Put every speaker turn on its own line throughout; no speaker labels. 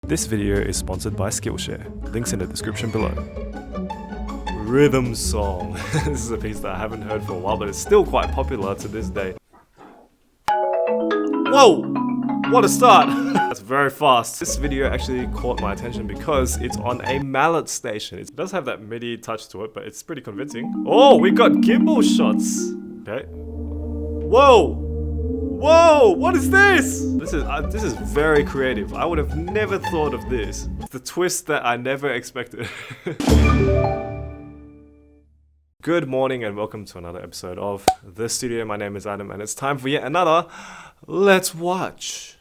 This video is sponsored by Skillshare, links in the description below. Rhythm song. This is a piece that I haven't heard for a while, but it's still quite popular to this day. Whoa! What a start! That's very fast. This video actually caught my attention because it's on a mallet station. It does have that MIDI touch to it, but it's pretty convincing. Oh, we got gimbal shots! Okay. Whoa! Whoa! What is this? This is very creative. I would have never thought of this. It's the twist that I never expected. Good morning and welcome to another episode of The Studio. My name is Adam and it's time for yet another Let's Watch.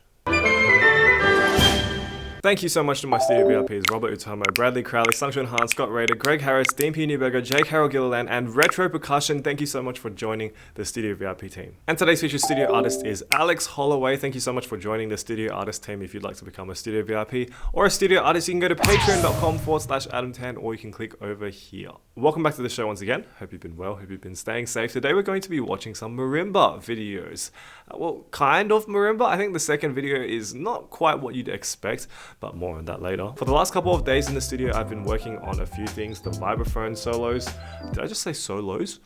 Thank you so much to my studio VIPs, Robert Utomo, Bradley Crowley, Sungshun Han, Scott Rader, Greg Harris, Dean P. Newberger, Jake Harold Gilliland, and Retro Percussion. Thank you so much for joining the studio VIP team. And today's featured studio artist is Alex Holloway. Thank you so much for joining the studio artist team. If you'd like to become a studio VIP or a studio artist, you can go to patreon.com/Adam10 or you can click over here. Welcome back to the show once again. Hope you've been well, hope you've been staying safe. Today we're going to be watching some marimba videos. Well, kind of marimba. I think the second video is not quite what you'd expect, but more on that later. For the last couple of days in the studio, I've been working on a few things. The vibraphone solos. Did I just say solos?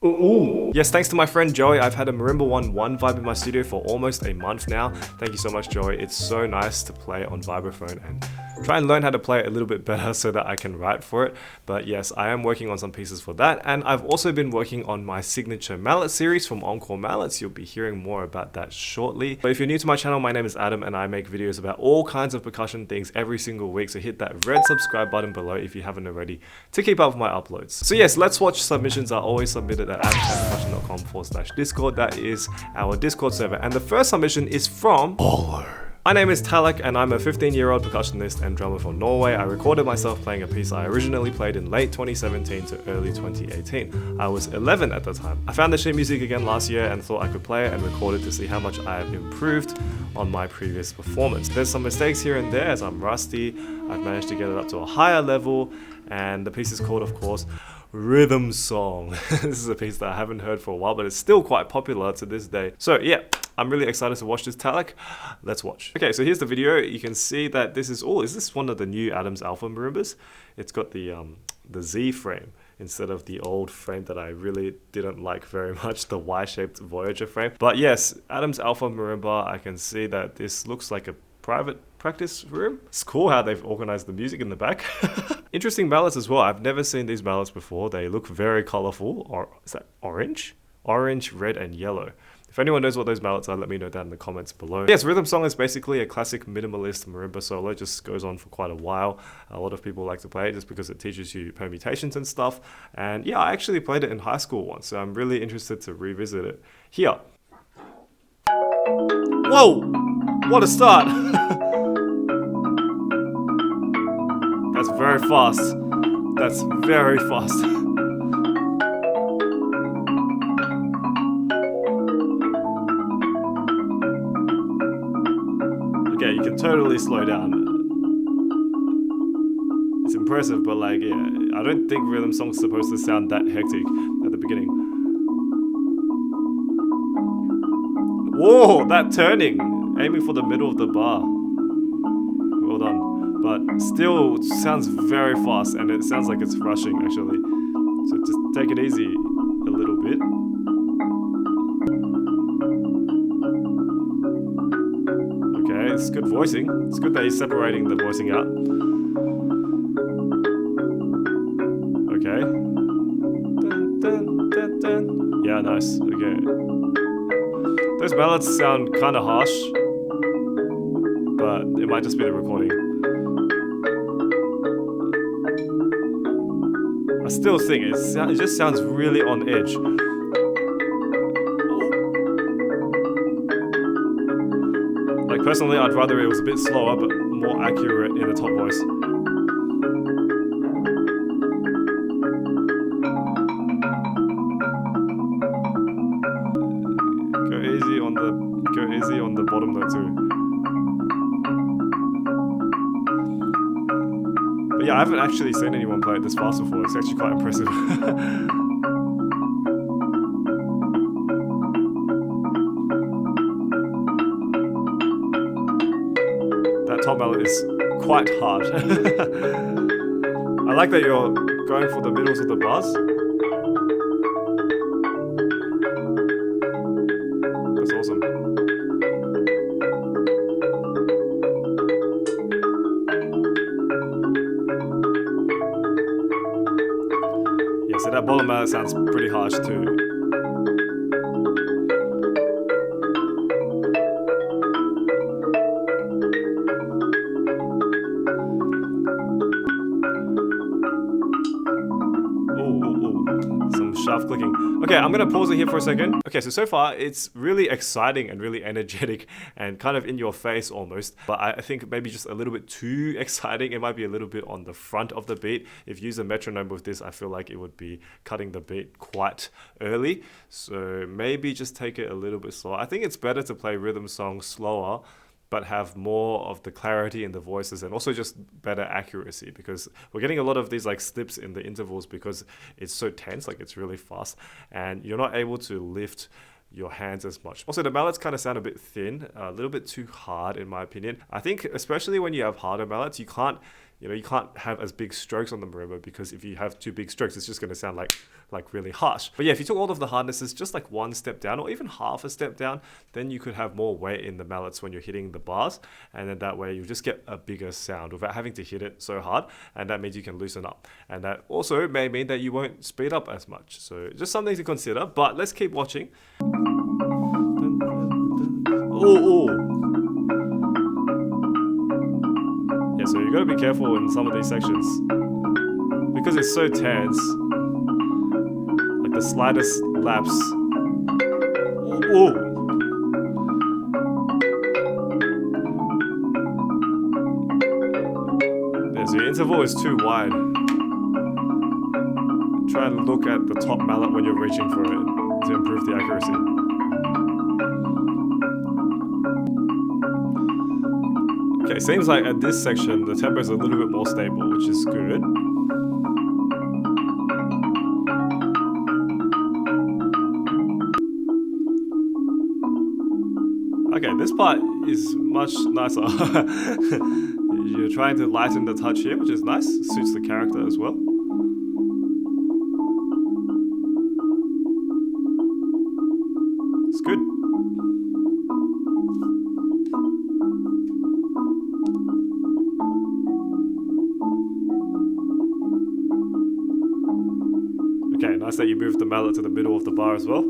Ooh. Yes, thanks to my friend Joey, I've had a Marimba 1 vibe in my studio for almost a month now. Thank you so much, Joey. It's so nice to play on vibraphone and try and learn how to play it a little bit better so that I can write for it. But yes, I am working on some pieces for that. And I've also been working on my signature mallet series from Encore Mallets. You'll be hearing more about that shortly. But if you're new to my channel, my name is Adam and I make videos about all kinds of percussion things every single week. So hit that red subscribe button below if you haven't already to keep up with my uploads. So yes, Let's Watch submissions are always submitted at adviknigam.com/Discord. That is our Discord server. And the first submission is from Baller. My name is Tallak and I'm a 15-year-old percussionist and drummer from Norway. I recorded myself playing a piece I originally played in late 2017 to early 2018. I was 11 at the time. I found the sheet music again last year and thought I could play it and record it to see how much I have improved on my previous performance. There's some mistakes here and there as I'm rusty. I've managed to get it up to a higher level and the piece is called, of course, Rhythm Song. This is a piece that I haven't heard for a while, but it's still quite popular to this day. So yeah, I'm really excited to watch this, Tallak. Let's watch. Okay, so here's the video. You can see that this is this one of the new Adams Alpha marimbas? It's got the Z frame instead of the old frame that I really didn't like very much, the Y-shaped Voyager frame. But yes, Adams Alpha marimba, I can see that this looks like a private practice room. It's cool how they've organized the music in the back. Interesting mallets as well. I've never seen these mallets before. They look very colorful. Or is that orange? Orange, red, and yellow. If anyone knows what those mallets are, let me know down in the comments below. Yes, Rhythm Song is basically a classic minimalist marimba solo. It just goes on for quite a while. A lot of people like to play it just because it teaches you permutations and stuff. And yeah, I actually played it in high school once, so I'm really interested to revisit it here. Whoa! What a start! That's very fast. That's very fast. Okay, you can totally slow down. It's impressive, but like, yeah, I don't think Rhythm Song's supposed to sound that hectic at the beginning. Whoa, that turning! Aiming for the middle of the bar. Well done. But still sounds very fast and it sounds like it's rushing actually. So just take it easy a little bit. Okay, it's good voicing. It's good that he's separating the voicing out. Okay. Dun, dun, dun, dun. Yeah, nice. Okay. Those mallets sound kind of harsh, but it might just be the recording. I still think it just sounds really on edge. Like personally, I'd rather it was a bit slower but more accurate in the top voice. Go easy on the bottom note too. But yeah, I haven't actually seen anyone play it this fast before. It's actually quite impressive. That top mallet is quite hard. I like that you're going for the middles of the bars. That's awesome. Yeah, so that bottom mallet sounds pretty harsh too. Sharp clicking. Okay, I'm gonna pause it here for a second. Okay, so far it's really exciting and really energetic and kind of in your face almost, but I think maybe just a little bit too exciting. It might be a little bit on the front of the beat. If you use a metronome with this, I feel like it would be cutting the beat quite early, so maybe just take it a little bit slower. I think it's better to play rhythm songs slower but have more of the clarity in the voices and also just better accuracy, because we're getting a lot of these like slips in the intervals because it's so tense, like it's really fast and you're not able to lift your hands as much. Also, the mallets kind of sound a bit thin, a little bit too hard in my opinion. I think especially when you have harder mallets, you can't have as big strokes on the marimba, because if you have too big strokes, it's just going to sound like really harsh. But yeah, if you took all of the hardnesses just like one step down or even half a step down, then you could have more weight in the mallets when you're hitting the bars, and then that way you just get a bigger sound without having to hit it so hard, and that means you can loosen up, and that also may mean that you won't speed up as much. So just something to consider, but let's keep watching. Oh. Yeah, so you gotta be careful in some of these sections because it's so tense. Like the slightest lapse. Oh. Yeah, so your interval is too wide. Try and look at the top mallet when you're reaching for it to improve the accuracy. Okay, seems like at this section the tempo is a little bit more stable, which is good. Okay, this part is much nicer. You're trying to lighten the touch here, which is nice. Suits the character as well. It's good. Okay, nice that you moved the mallet to the middle of the bar as well.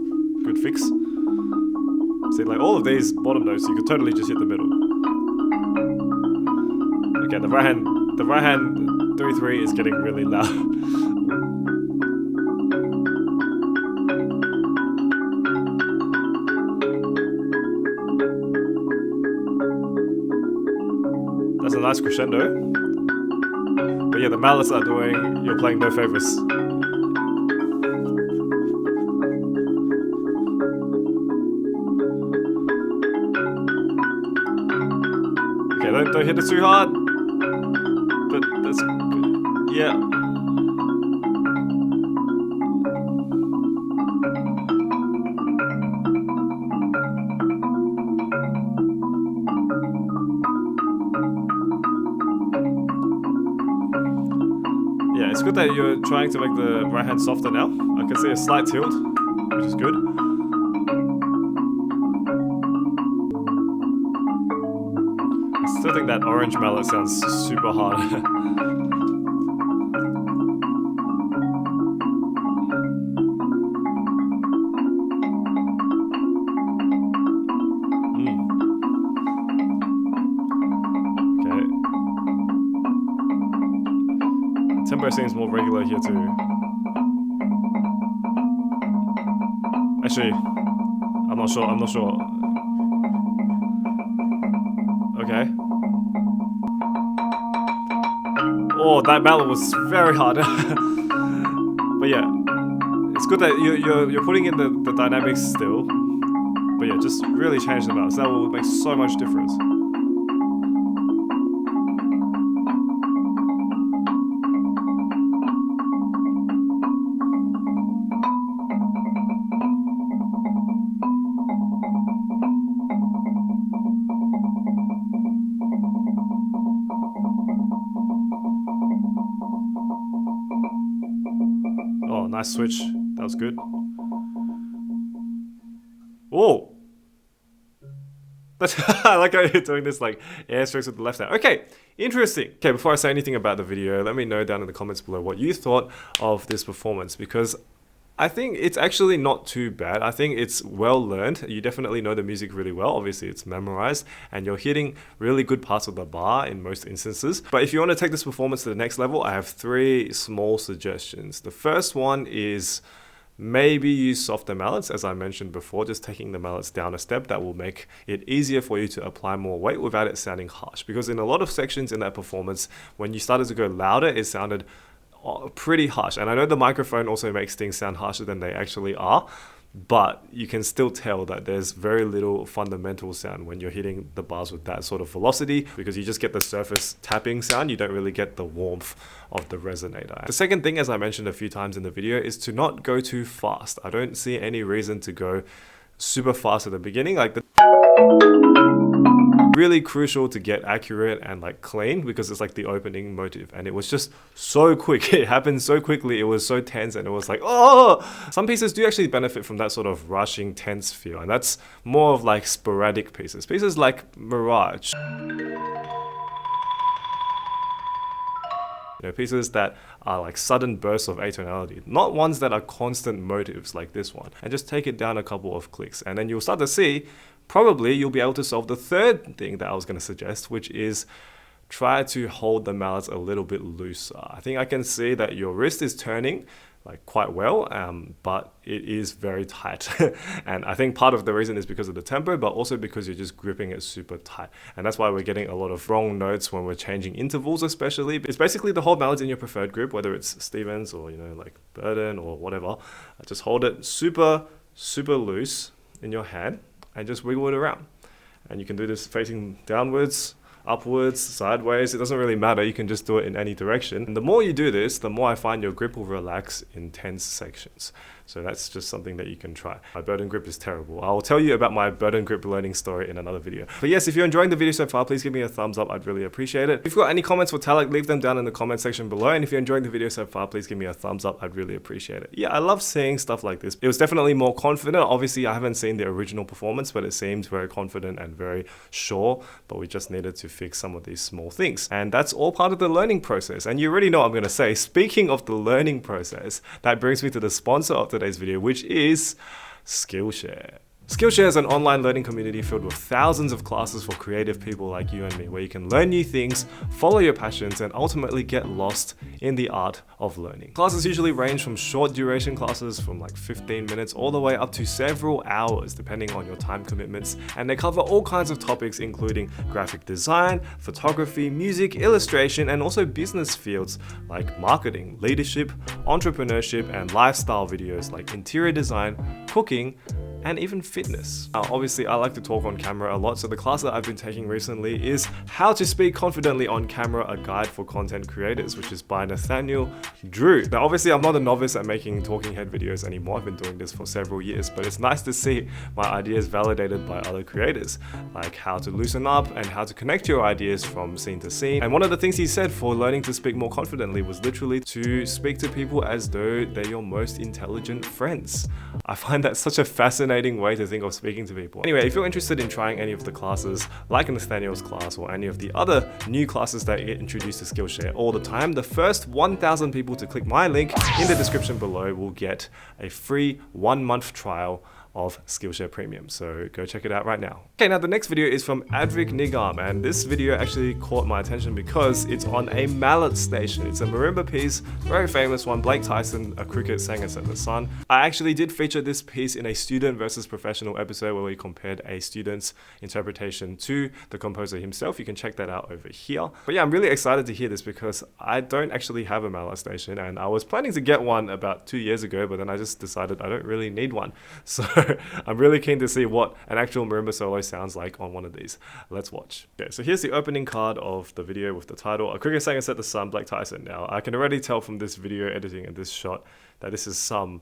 Good fix. See, like all of these bottom notes, you could totally just hit the middle. Okay, the right hand 3/3 is getting really loud. That's a nice crescendo. But yeah, the mallets are you're playing no favors. Don't hit it too hard, but that's good. Yeah. Yeah, it's good that you're trying to make the right hand softer now. I can see a slight tilt, which is good. I still think that orange mallet sounds super hard. Okay. The tempo seems more regular here too. Actually, I'm not sure. Okay. Oh, that mallet was very hard. But yeah, it's good that you're putting in the dynamics still. But yeah, just really change the mallets. That will make so much difference. Oh, nice switch. That was good. Whoa! I like how you're doing this like air strokes with the left hand. Okay, interesting. Okay, before I say anything about the video, let me know down in the comments below what you thought of this performance, because I think it's actually not too bad. I think it's well learned. You definitely know the music really well. Obviously, it's memorized and you're hitting really good parts of the bar in most instances. But if you want to take this performance to the next level, I have 3 small suggestions. The first one is maybe use softer mallets, as I mentioned before, just taking the mallets down a step. That will make it easier for you to apply more weight without it sounding harsh. Because in a lot of sections in that performance, when you started to go louder, it sounded pretty harsh. And I know the microphone also makes things sound harsher than they actually are, but you can still tell that there's very little fundamental sound when you're hitting the bars with that sort of velocity, because you just get the surface tapping sound. You don't really get the warmth of the resonator. The second thing, as I mentioned a few times in the video, is to not go too fast. I don't see any reason to go super fast at the beginning. Like, really crucial to get accurate and like clean, because it's like the opening motive, and it was just so quick. It happened so quickly. It was so tense, and it was like, oh! Some pieces do actually benefit from that sort of rushing, tense feel, and that's more of like sporadic pieces. Pieces like Mirage. You know, pieces that are like sudden bursts of atonality, not ones that are constant motives like this one. And just take it down a couple of clicks, and then you'll start to see, probably you'll be able to solve the third thing that I was going to suggest, which is try to hold the mallets a little bit looser. I think I can see that your wrist is turning like quite well, but it is very tight. And I think part of the reason is because of the tempo, but also because you're just gripping it super tight. And that's why we're getting a lot of wrong notes when we're changing intervals, especially. It's basically the whole mallet in your preferred grip, whether it's Stevens or, you know, like Bertin or whatever. Just hold it super, super loose in your hand and just wiggle it around. And you can do this facing downwards, upwards, sideways. It doesn't really matter. You can just do it in any direction. And the more you do this, the more I find your grip will relax in tense sections. So that's just something that you can try. My Bertin grip is terrible. I'll tell you about my Bertin grip learning story in another video. But yes, if you're enjoying the video so far, please give me a thumbs up. I'd really appreciate it. If you've got any comments for Tallak, leave them down in the comment section below. And if you're enjoying the video so far, please give me a thumbs up. I'd really appreciate it. Yeah, I love seeing stuff like this. It was definitely more confident. Obviously, I haven't seen the original performance, but it seems very confident and very sure. But we just needed to fix some of these small things. And that's all part of the learning process. And you already know what I'm going to say. Speaking of the learning process, that brings me to the sponsor of today's video, which is Skillshare. Skillshare is an online learning community filled with thousands of classes for creative people like you and me, where you can learn new things, follow your passions, and ultimately get lost in the art of learning. Classes usually range from short duration classes from like 15 minutes all the way up to several hours, depending on your time commitments, and they cover all kinds of topics including graphic design, photography, music, illustration, and also business fields like marketing, leadership, entrepreneurship, and lifestyle videos like interior design, cooking, and even fitness. Now, obviously, I like to talk on camera a lot, so the class that I've been taking recently is How to Speak Confidently on Camera, a Guide for Content Creators, which is by Nathaniel Drew. Now, obviously, I'm not a novice at making talking head videos anymore. I've been doing this for several years, but it's nice to see my ideas validated by other creators, like how to loosen up and how to connect your ideas from scene to scene. And one of the things he said for learning to speak more confidently was literally to speak to people as though they're your most intelligent friends. I find that such a fascinating way to think of speaking to people. Anyway, if you're interested in trying any of the classes, like Nathaniel's class or any of the other new classes that get introduced to Skillshare all the time, the first 1,000 people to click my link in the description below will get a free 1-month trial of Skillshare Premium. So go check it out right now. Okay, now the next video is from adviknigam, and this video actually caught my attention because it's on a malletSTATION. It's a marimba piece, very famous one. Blake Tyson, a cricket singer, set the sun. I actually did feature this piece in a student versus professional episode where we compared a student's interpretation to the composer himself. You can check that out over here. But yeah, I'm really excited to hear this because I don't actually have a malletSTATION, and I was planning to get one about 2 years ago, but then I just decided I don't really need one. So I'm really keen to see what an actual marimba solo sounds like on one of these. Let's watch. Okay, so here's the opening card of the video with the title, A Cricket Singer Set the Sun, Blake Tyson. Now, I can already tell from this video editing and this shot that this is some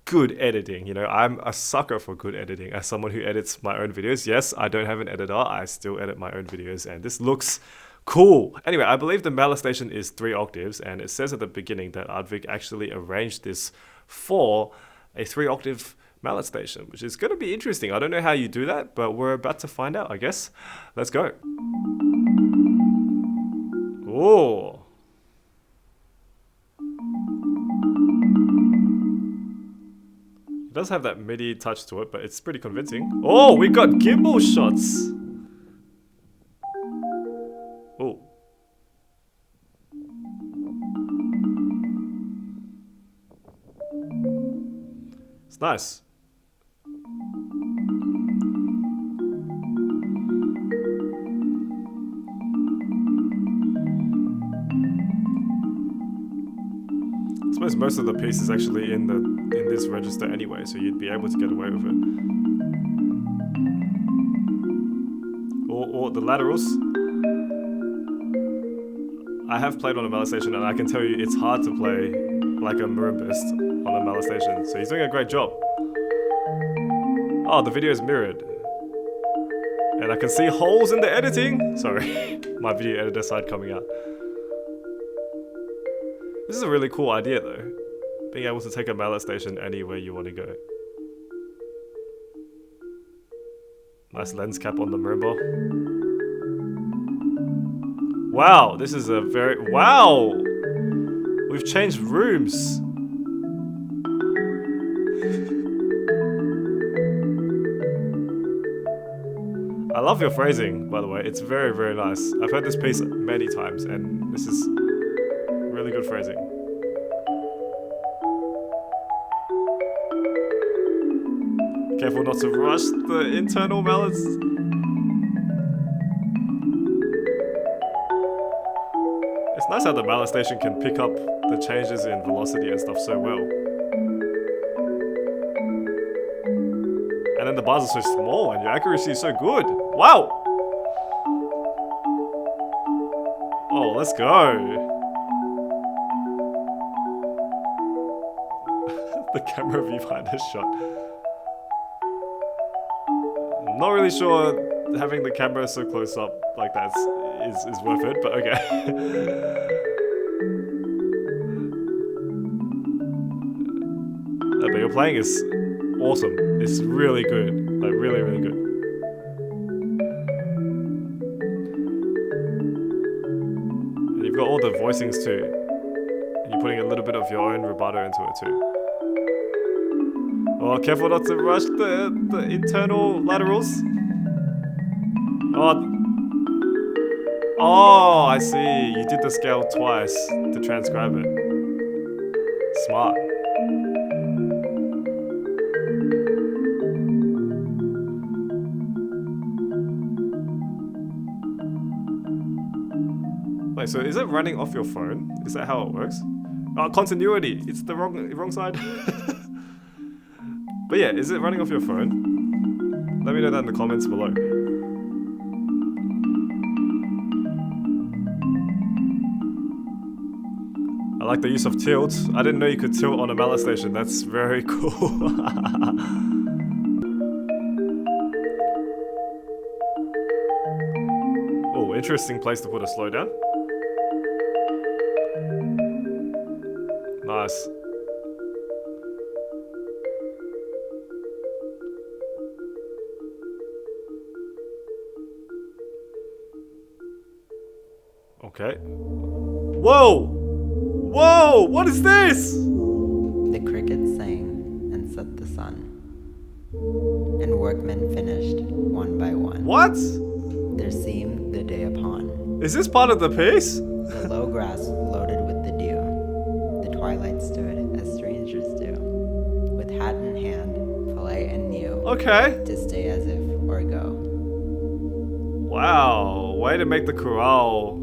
good editing. You know, I'm a sucker for good editing. As someone who edits my own videos, yes, I don't have an editor, I still edit my own videos, and this looks Cool. Anyway, I believe the malletSTATION is 3 octaves, and it says at the beginning that Advik actually arranged this for a 3-octave malletSTATION, which is going to be interesting. I don't know how you do that, but we're about to find out, I guess. Let's go. Oh. It does have that MIDI touch to it, but it's pretty convincing. Oh, we got gimbal shots. Oh. It's nice. I suppose most of the piece is actually in this register anyway, so you'd be able to get away with it. Or the laterals. I have played on a malletSTATION, and I can tell you it's hard to play like a marimbist on a malletSTATION, so he's doing a great job. Oh, the video is mirrored. And I can see holes in the editing. Sorry, my video editor side coming out. This is a really cool idea though. Being able to take a malletSTATION anywhere you want to go. Nice lens cap on the marimba. Wow, this is a very... Wow! We've changed rooms. I love your phrasing, by the way. It's very, very nice. I've heard this piece many times, and this is really good phrasing. Careful not to rush the internal mallets. It's nice how the malletSTATION can pick up the changes in velocity and stuff so well. And then the bars are so small and your accuracy is so good. Wow! Oh, let's go. The camera view behind this shot. I'm not really sure having the camera so close up like that is worth it, but okay. But your playing is awesome. It's really good. Like really, really good. And you've got all the voicings too. And you're putting a little bit of your own rubato into it too. Oh, careful not to rush the internal laterals. Oh, I see. You did the scale twice to transcribe it. Smart. Wait, so is it running off your phone? Is that how it works? Oh, continuity. It's the wrong side. But yeah, is it running off your phone? Let me know that in the comments below. I like the use of tilt. I didn't know you could tilt on a malletSTATION. That's very cool. Oh, interesting place to put a slowdown. Nice. Okay. Whoa! Whoa! What is this?
The crickets sang and set the sun, and workmen finished one by one.
What?
There seemed the day upon.
Is this part of the piece?
The low grass loaded with the dew. The twilight stood as strangers do, with hat in hand, polite and new.
Okay.
To stay as if or go.
Wow. Way to make the chorale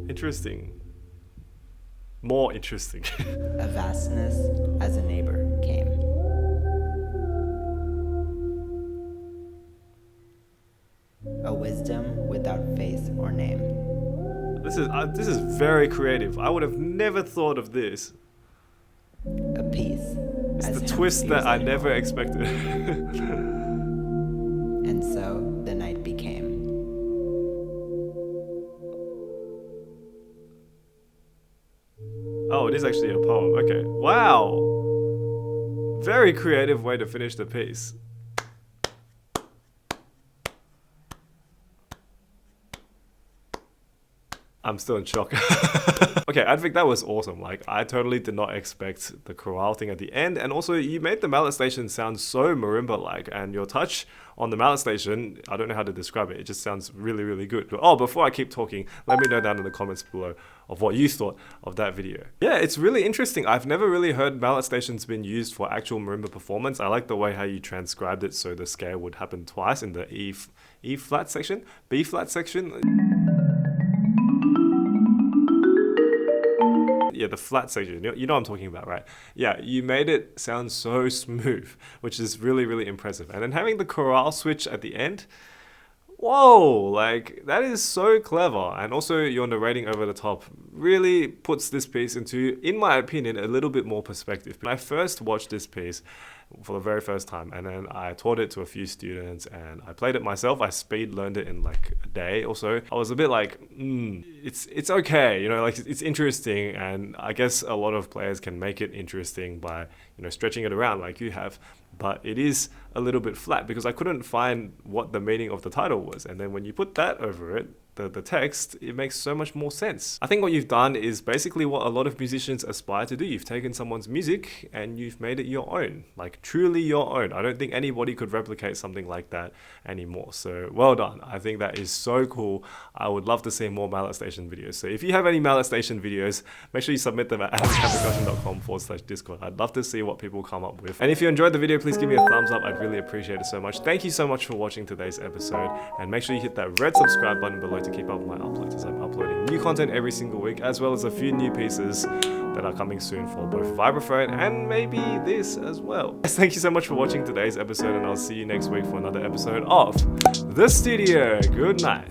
interesting. More interesting.
A vastness as a neighbor came. A wisdom without face or name.
This is very creative. I would have never thought of this.
A peace.
It's
as
the
him
twist that I
musing.
never expected.
And so the night became.
Oh, it is actually a poem. Okay. Wow. Very creative way to finish the piece. I'm still in shock. Okay, Advik, that was awesome. Like, I totally did not expect the chorale thing at the end. And also, you made the mallet station sound so marimba-like. And your touch on the mallet station, I don't know how to describe it. It just sounds really, really good. Oh, before I keep talking, let me know down in the comments below of what you thought of that video. Yeah, it's really interesting. I've never really heard mallet stations being used for actual marimba performance. I like the way how you transcribed it so the scale would happen twice in the E flat section, B flat section. Yeah, the flat section, you know what I'm talking about, right? Yeah, you made it sound so smooth, which is really, really impressive. And then having the chorale switch at the end, whoa, like that is so clever. And also your narrating over the top really puts this piece into, in my opinion, a little bit more perspective. When I first watched this piece for the very first time, and then I taught it to a few students and I played it myself. I speed learned it in like a day or so. I was a bit like, it's okay, you know, like it's interesting, and I guess a lot of players can make it interesting by, you know, stretching it around like you have. But it is a little bit flat because I couldn't find what the meaning of the title was. And then when you put that over it, the text, it makes so much more sense. I think what you've done is basically what a lot of musicians aspire to do. You've taken someone's music and you've made it your own, like truly your own. I don't think anybody could replicate something like that anymore. So well done. I think that is so cool. I would love to see more mallet station videos. So if you have any mallet station videos, make sure you submit them at adviknigam.com/Discord. I'd love to see what people come up with. And if you enjoyed the video, please give me a thumbs up. I'd really appreciate it so much. Thank you so much for watching today's episode, and make sure you hit that red subscribe button below to keep up with my uploads, as I'm uploading new content every single week, as well as a few new pieces that are coming soon for both vibraphone and maybe this as well. Thank you so much for watching today's episode, and I'll see you next week for another episode of The Studio. Good night.